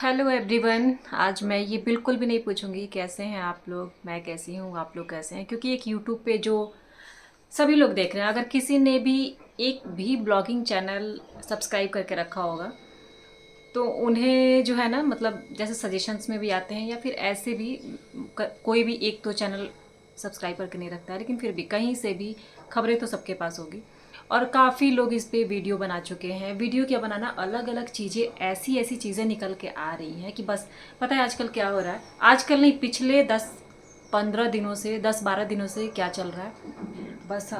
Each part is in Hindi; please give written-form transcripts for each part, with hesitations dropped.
Hello everyone. आज मैं ये बिल्कुल भी नहीं पूछूंगी कैसे हैं आप लोग, मैं कैसी हूँ, आप लोग कैसे हैं, क्योंकि एक यूट्यूब पे जो सभी लोग देख रहे हैं, अगर किसी ने भी एक भी ब्लॉगिंग चैनल सब्सक्राइब करके रखा होगा तो उन्हें जो है ना, मतलब जैसे सजेशंस में भी आते हैं या फिर ऐसे भी कोई भी एक तो चैनल सब्सक्राइब करके नहीं रखता है, लेकिन फिर भी कहीं से भी खबरें तो सबके पास होगी। और काफ़ी लोग इस पे वीडियो बना चुके हैं। वीडियो क्या बनाना, अलग अलग चीज़ें, ऐसी ऐसी चीज़ें निकल के आ रही हैं कि बस पता है आजकल क्या हो रहा है। आजकल नहीं, पिछले 10-15 दिनों से, 10-12 दिनों से क्या चल रहा है, बस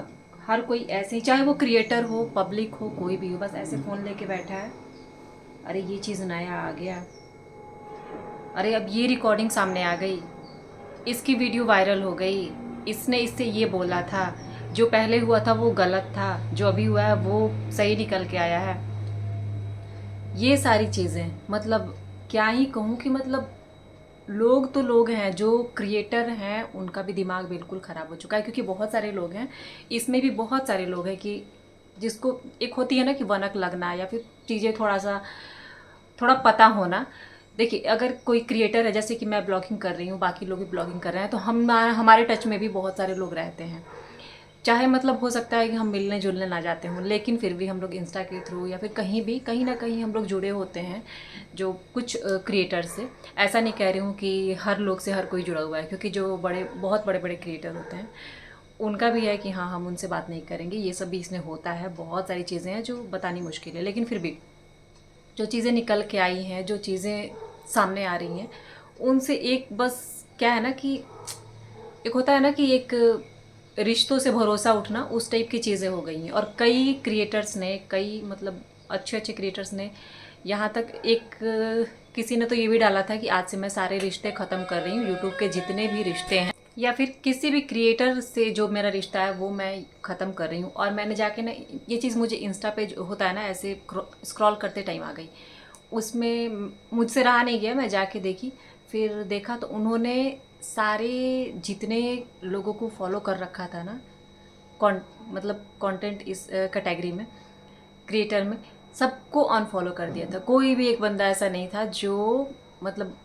हर कोई ऐसे ही, चाहे वो क्रिएटर हो, पब्लिक हो, कोई भी हो, बस ऐसे फ़ोन लेके बैठा है। अरे ये चीज़ नया आ गया, अरे अब ये रिकॉर्डिंग सामने आ गई, इसकी वीडियो वायरल हो गई, इसने इससे ये बोला था, जो पहले हुआ था वो गलत था, जो अभी हुआ है वो सही निकल के आया है। ये सारी चीज़ें, मतलब क्या ही कहूँ कि मतलब लोग तो लोग हैं, जो क्रिएटर हैं उनका भी दिमाग बिल्कुल ख़राब हो चुका है, क्योंकि बहुत सारे लोग हैं, इसमें भी बहुत सारे लोग हैं कि जिसको एक होती है ना कि वनक लगना, या फिर चीज़ें थोड़ा पता होना। देखिए, अगर कोई क्रिएटर है, जैसे कि मैं ब्लॉगिंग कर रही हूँ, बाकी लोग भी ब्लॉगिंग कर रहे हैं, तो हम हमारे टच में भी बहुत सारे लोग रहते हैं। चाहे मतलब हो सकता है कि हम मिलने जुलने ना जाते हों, लेकिन फिर भी हम लोग इंस्टा के थ्रू या फिर कहीं भी कहीं ना कहीं हम लोग जुड़े होते हैं, जो कुछ क्रिएटर से। ऐसा नहीं कह रही हूँ कि हर लोग से हर कोई जुड़ा हुआ है, क्योंकि जो बहुत बड़े बड़े क्रिएटर होते हैं उनका भी है कि हाँ, हम उनसे बात नहीं करेंगे, ये सब भी इसमें होता है। बहुत सारी चीज़ें हैं जो बतानी मुश्किल है, लेकिन फिर भी जो चीज़ें निकल के आई हैं, जो चीज़ें सामने आ रही हैं, उनसे एक बस क्या है ना कि एक होता है ना कि एक रिश्तों से भरोसा उठना, उस टाइप की चीज़ें हो गई हैं। और कई क्रिएटर्स ने, कई मतलब अच्छे अच्छे क्रिएटर्स ने, यहाँ तक एक किसी ने तो ये भी डाला था कि आज से मैं सारे रिश्ते ख़त्म कर रही हूँ, यूट्यूब के जितने भी रिश्ते हैं या फिर किसी भी क्रिएटर से जो मेरा रिश्ता है वो मैं ख़त्म कर रही हूँ। और मैंने जाके ना, ये चीज़ मुझे इंस्टा पे जो होता है ना, ऐसे स्क्रॉल करते टाइम आ गई, उसमें मुझसे रहा नहीं गया, मैं जाके देखी। फिर देखा तो उन्होंने सारे जितने लोगों को फॉलो कर रखा था ना, कॉन मतलब कंटेंट इस कैटेगरी में, क्रिएटर में, सबको अनफॉलो कर दिया था। कोई भी एक बंदा ऐसा नहीं था जो मतलब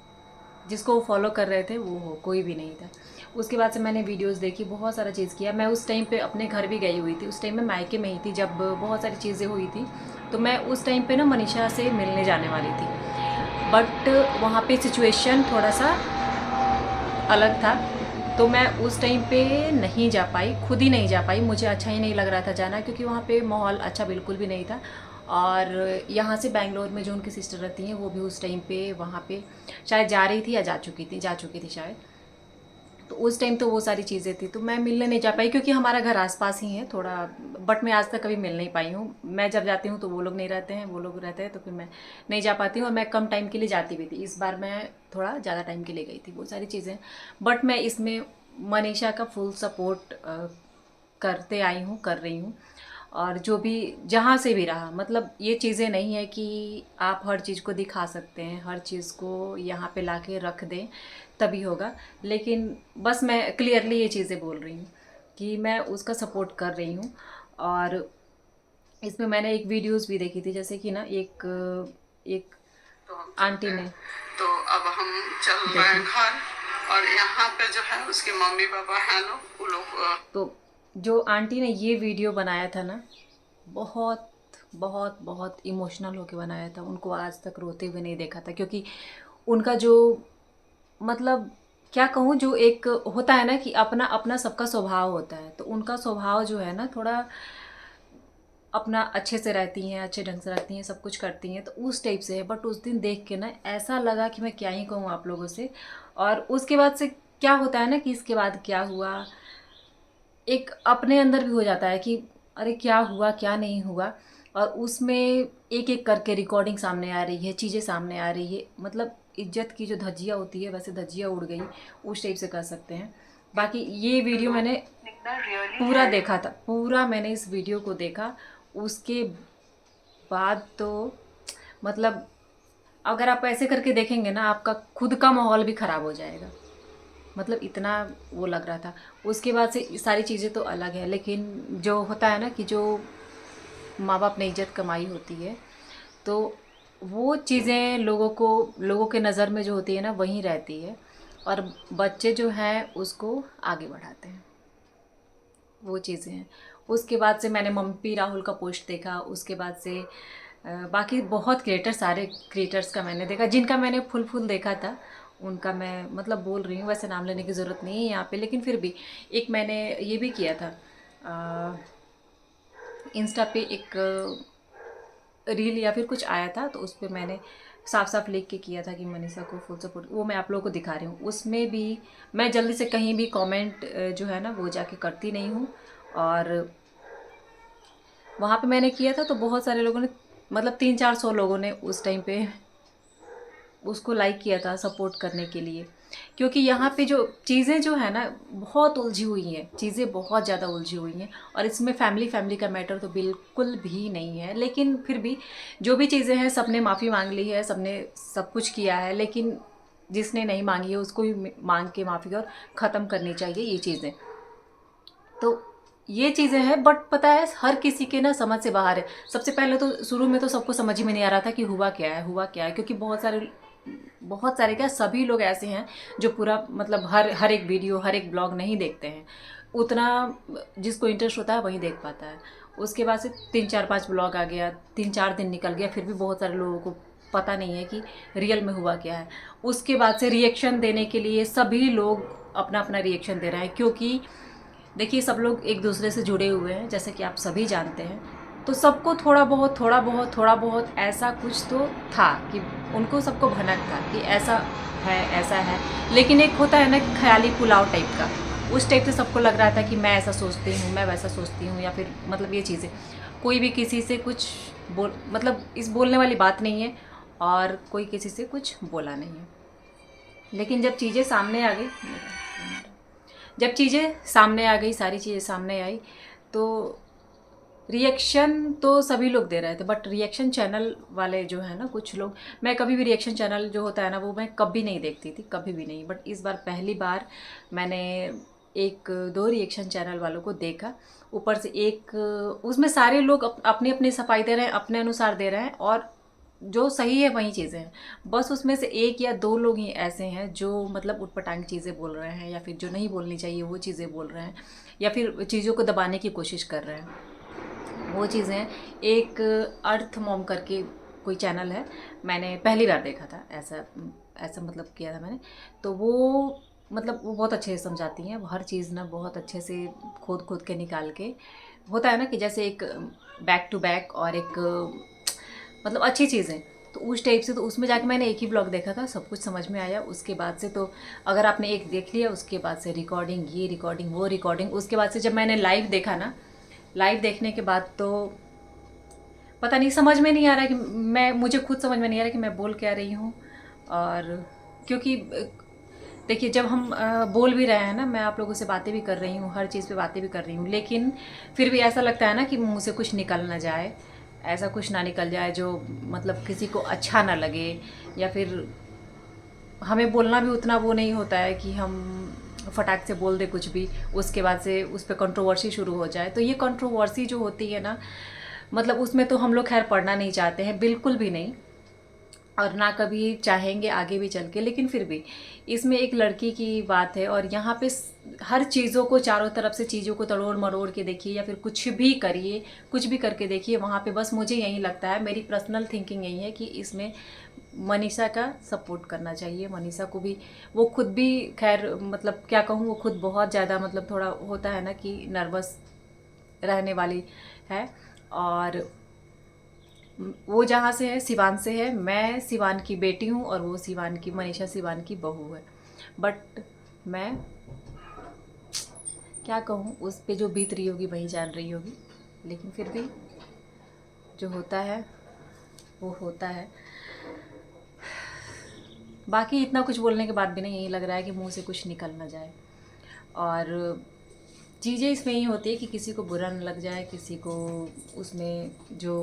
जिसको वो फॉलो कर रहे थे वो हो, कोई भी नहीं था। उसके बाद से मैंने वीडियोस देखी, बहुत सारा चीज़ किया। मैं उस टाइम पे अपने घर भी गई हुई थी, उस टाइम में मायके में ही थी जब बहुत सारी चीज़ें हुई थी। तो मैं उस टाइम पे ना मनीषा से मिलने जाने वाली थी, बट वहाँ पे सिचुएशन थोड़ा सा अलग था, तो मैं उस टाइम पे नहीं जा पाई, खुद ही नहीं जा पाई। मुझे अच्छा ही नहीं लग रहा था जाना, क्योंकि वहाँ पे माहौल अच्छा बिल्कुल भी नहीं था। और यहाँ से बैंगलोर में जो उनकी सिस्टर रहती हैं, वो भी उस टाइम पे वहाँ पे शायद जा रही थी या जा चुकी थी शायद। तो उस टाइम तो वो सारी चीज़ें थी, तो मैं मिलने नहीं जा पाई, क्योंकि हमारा घर आसपास ही है थोड़ा। बट मैं आज तक कभी मिल नहीं पाई हूँ। मैं जब जाती हूँ तो वो लोग नहीं रहते हैं, वो लोग रहते हैं तो फिर मैं नहीं जा पाती हूँ। और मैं कम टाइम के लिए जाती भी थी, इस बार मैं थोड़ा ज़्यादा टाइम के लिए गई थी, वो सारी चीज़ें। बट मैं इसमें मनीषा का फुल सपोर्ट करते आई हूँ, कर रही हूँ। और जो भी जहाँ से भी रहा, मतलब ये चीज़ें नहीं है कि आप हर चीज़ को दिखा सकते हैं, हर चीज़ को यहाँ पे लाके रख दें तभी होगा। लेकिन बस मैं क्लियरली ये चीज़ें बोल रही हूँ कि मैं उसका सपोर्ट कर रही हूँ। और इसमें मैंने एक वीडियोस भी देखी थी, जैसे कि ना एक एक तो हम आंटी चलते हैं। ने, तो अब हम चल रहे हैं देखिए, घर, और यहाँ पे जो है उसके मम्मी पापा हैं लोग, वो लोग तो जो आंटी ने ये वीडियो बनाया था ना, बहुत बहुत बहुत इमोशनल होके बनाया था। उनको आज तक रोते हुए नहीं देखा था, क्योंकि उनका जो मतलब क्या कहूँ, जो एक होता है ना कि अपना अपना सबका स्वभाव होता है, तो उनका स्वभाव जो है ना थोड़ा अपना अच्छे से रहती हैं, अच्छे ढंग से रहती हैं, सब कुछ करती हैं, तो उस टाइप से है। बट उस दिन देख के ना ऐसा लगा कि मैं क्या ही कहूँ आप लोगों से। और उसके बाद से क्या होता है ना कि इसके बाद क्या हुआ, एक अपने अंदर भी हो जाता है कि अरे क्या हुआ, क्या नहीं हुआ। और उसमें एक एक करके रिकॉर्डिंग सामने आ रही है, चीज़ें सामने आ रही है, मतलब इज्जत की जो धज्जियाँ होती है, वैसे धज्जियाँ उड़ गई, उस टाइप से कर सकते हैं। बाकी ये वीडियो मैंने पूरा देखा था, पूरा मैंने इस वीडियो को देखा। उसके बाद तो मतलब अगर आप ऐसे करके देखेंगे ना, आपका खुद का माहौल भी ख़राब हो जाएगा, मतलब इतना वो लग रहा था। उसके बाद से सारी चीज़ें तो अलग है, लेकिन जो होता है ना कि जो माँ बाप ने इज्जत कमाई होती है, तो वो चीज़ें लोगों के नज़र में जो होती है ना वहीं रहती है, और बच्चे जो हैं उसको आगे बढ़ाते हैं, वो चीज़ें हैं। उसके बाद से मैंने मम्पी राहुल का पोस्ट देखा, उसके बाद से बाकी बहुत क्रिएटर्स, सारे क्रिएटर्स का मैंने देखा, जिनका मैंने फुल देखा था उनका मैं मतलब बोल रही हूँ। वैसे नाम लेने की ज़रूरत नहीं है यहाँ पे, लेकिन फिर भी एक मैंने ये भी किया था, इंस्टा पे एक रील या फिर कुछ आया था, तो उस पर मैंने साफ साफ लिख के किया था कि मनीषा को फुल सपोर्ट। वो मैं आप लोगों को दिखा रही हूँ। उसमें भी मैं जल्दी से कहीं भी कमेंट जो है ना वो जाके करती नहीं हूँ, और वहाँ पे मैंने किया था तो बहुत सारे लोगों ने, मतलब 300-400 लोगों ने उस टाइम पे उसको लाइक किया था सपोर्ट करने के लिए। क्योंकि यहाँ पे जो चीज़ें जो है ना बहुत उलझी हुई हैं, चीज़ें बहुत ज़्यादा उलझी हुई हैं, और इसमें फैमिली का मैटर तो बिल्कुल भी नहीं है। लेकिन फिर भी जो भी चीज़ें हैं सबने माफ़ी मांग ली है, सबने सब कुछ किया है, लेकिन जिसने नहीं मांगी है उसको भी मांग के माफ़ी और ख़त्म करनी चाहिए ये चीज़ें। तो ये चीज़ें हैं, बट पता है हर किसी के ना समझ से बाहर है। सबसे पहले तो शुरू में तो सबको समझ ही में नहीं आ रहा था कि हुआ क्या है, हुआ क्या है, क्योंकि बहुत सारे क्या सभी लोग ऐसे हैं जो पूरा मतलब हर एक वीडियो, हर एक ब्लॉग नहीं देखते हैं। उतना जिसको इंटरेस्ट होता है वही देख पाता है। उसके बाद से 3-4-5 ब्लॉग आ गया, 3-4 दिन निकल गया, फिर भी बहुत सारे लोगों को पता नहीं है कि रियल में हुआ क्या है। उसके बाद से रिएक्शन देने के लिए सभी लोग अपना अपना रिएक्शन दे रहे हैं, क्योंकि देखिए सब लोग एक दूसरे से जुड़े हुए हैं, जैसे कि आप सभी जानते हैं। तो सबको थोड़ा बहुत ऐसा कुछ तो था कि उनको सबको भनक था कि ऐसा है, ऐसा है। लेकिन एक होता है ना ख्याली पुलाव टाइप का, उस टाइप से सबको लग रहा था कि मैं ऐसा सोचती हूँ, मैं वैसा सोचती हूँ, या फिर मतलब ये चीज़ें कोई भी किसी से कुछ मतलब इस बोलने वाली बात नहीं है, और कोई किसी से कुछ बोला नहीं है। लेकिन जब चीज़ें सामने आ गई, जब चीज़ें सामने आ गई, सारी चीज़ें सामने आई, तो रिएक्शन तो सभी लोग दे रहे थे, बट रिएक्शन चैनल वाले जो है ना कुछ लोग, मैं कभी भी रिएक्शन चैनल जो होता है ना वो मैं कभी नहीं देखती थी, कभी भी नहीं। बट इस बार पहली बार मैंने 1-2 रिएक्शन चैनल वालों को देखा। ऊपर से एक उसमें सारे लोग अपनी अपनी सफाई दे रहे हैं, अपने अनुसार दे रहे हैं, और जो सही है वही चीज़ें हैं। बस उसमें से 1 या 2 लोग ही ऐसे हैं जो मतलब उटपटांग चीज़ें बोल रहे हैं, या फिर जो नहीं बोलनी चाहिए वो चीज़ें बोल रहे हैं, या फिर चीज़ों को दबाने की कोशिश कर रहे हैं। वो चीज़ें, एक अर्थ मॉम करके कोई चैनल है, मैंने पहली बार देखा था, ऐसा ऐसा मतलब किया था मैंने। तो वो मतलब वो बहुत अच्छे से समझाती हैं, वो हर चीज़ ना बहुत अच्छे से खोद के निकाल के। होता है ना कि जैसे एक बैक टू बैक, और एक मतलब अच्छी चीज़ें, तो उस टाइप से। तो उसमें जाके मैंने एक ही ब्लॉग देखा था, सब कुछ समझ में आया। उसके बाद से तो अगर आपने एक देख लिया, उसके बाद से रिकॉर्डिंग, ये रिकॉर्डिंग, वो रिकॉर्डिंग। उसके बाद से जब मैंने लाइव देखा ना, लाइव देखने के बाद तो पता नहीं, समझ में नहीं आ रहा कि मुझे खुद समझ में नहीं आ रहा कि मैं बोल क्या रही हूँ। और क्योंकि देखिए जब हम बोल भी रहे हैं ना, मैं आप लोगों से बातें भी कर रही हूँ, हर चीज़ पे बातें भी कर रही हूँ, लेकिन फिर भी ऐसा लगता है ना कि मुँह से कुछ निकल ना जाए, ऐसा कुछ ना निकल जाए जो मतलब किसी को अच्छा ना लगे, या फिर हमें बोलना भी उतना वो नहीं होता है कि हम फटाक से बोल दे कुछ भी, उसके बाद से उस पर कंट्रोवर्सी शुरू हो जाए। तो ये कंट्रोवर्सी जो होती है ना, मतलब उसमें तो हम लोग खैर पढ़ना नहीं चाहते हैं, बिल्कुल भी नहीं, और ना कभी चाहेंगे आगे भी चल के। लेकिन फिर भी इसमें एक लड़की की बात है, और यहाँ पे हर चीज़ों को, चारों तरफ से चीज़ों को तड़ोड़ मरोड़ के देखिए, या फिर कुछ भी करिए, कुछ भी करके देखिए, वहाँ पे बस मुझे यही लगता है, मेरी पर्सनल थिंकिंग यही है कि इसमें मनीषा का सपोर्ट करना चाहिए। मनीषा को भी, वो खुद भी खैर मतलब क्या कहूँ, वो खुद बहुत ज़्यादा मतलब थोड़ा होता है ना कि नर्वस रहने वाली है। और वो जहाँ से है, सिवान से है, मैं सिवान की बेटी हूँ, और वो सिवान की, मनीषा सिवान की बहू है। बट मैं क्या कहूँ, उस पे जो बीत रही होगी वही जान रही होगी। लेकिन फिर भी जो होता है वो होता है। बाकी इतना कुछ बोलने के बाद भी नहीं, यही लग रहा है कि मुंह से कुछ निकल ना जाए। और चीज़ें इसमें ही होती है कि किसी को बुरा न लग जाए, किसी को उसमें जो,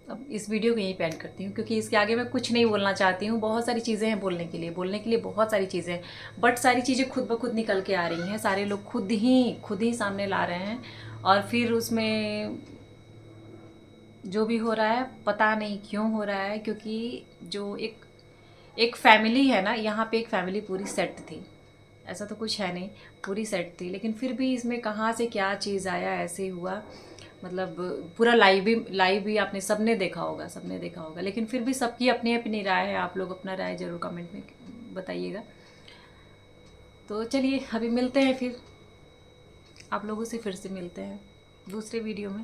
अब इस वीडियो को यहीं पे एंड करती हूँ, क्योंकि इसके आगे मैं कुछ नहीं बोलना चाहती हूँ। बहुत सारी चीज़ें हैं बोलने के लिए बहुत सारी चीज़ें हैं, बट सारी चीज़ें खुद ब खुद निकल के आ रही हैं, सारे लोग खुद ही सामने ला रहे हैं। और फिर उसमें जो भी हो रहा है पता नहीं क्यों हो रहा है, क्योंकि जो एक एक फैमिली है ना, यहाँ पे एक फैमिली पूरी सेट थी, ऐसा तो कुछ है नहीं, पूरी सेट थी, लेकिन फिर भी इसमें कहाँ से क्या चीज़ आया, ऐसे हुआ। मतलब पूरा लाइव भी आपने सबने देखा होगा, सबने देखा होगा, लेकिन फिर भी सबकी अपनी अपनी राय है। आप लोग अपना राय ज़रूर कमेंट में बताइएगा। तो चलिए अभी मिलते हैं, फिर आप लोगों से फिर से मिलते हैं दूसरे वीडियो में।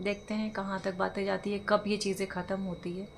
देखते हैं कहाँ तक बातें जाती है, कब ये चीज़ें ख़त्म होती है।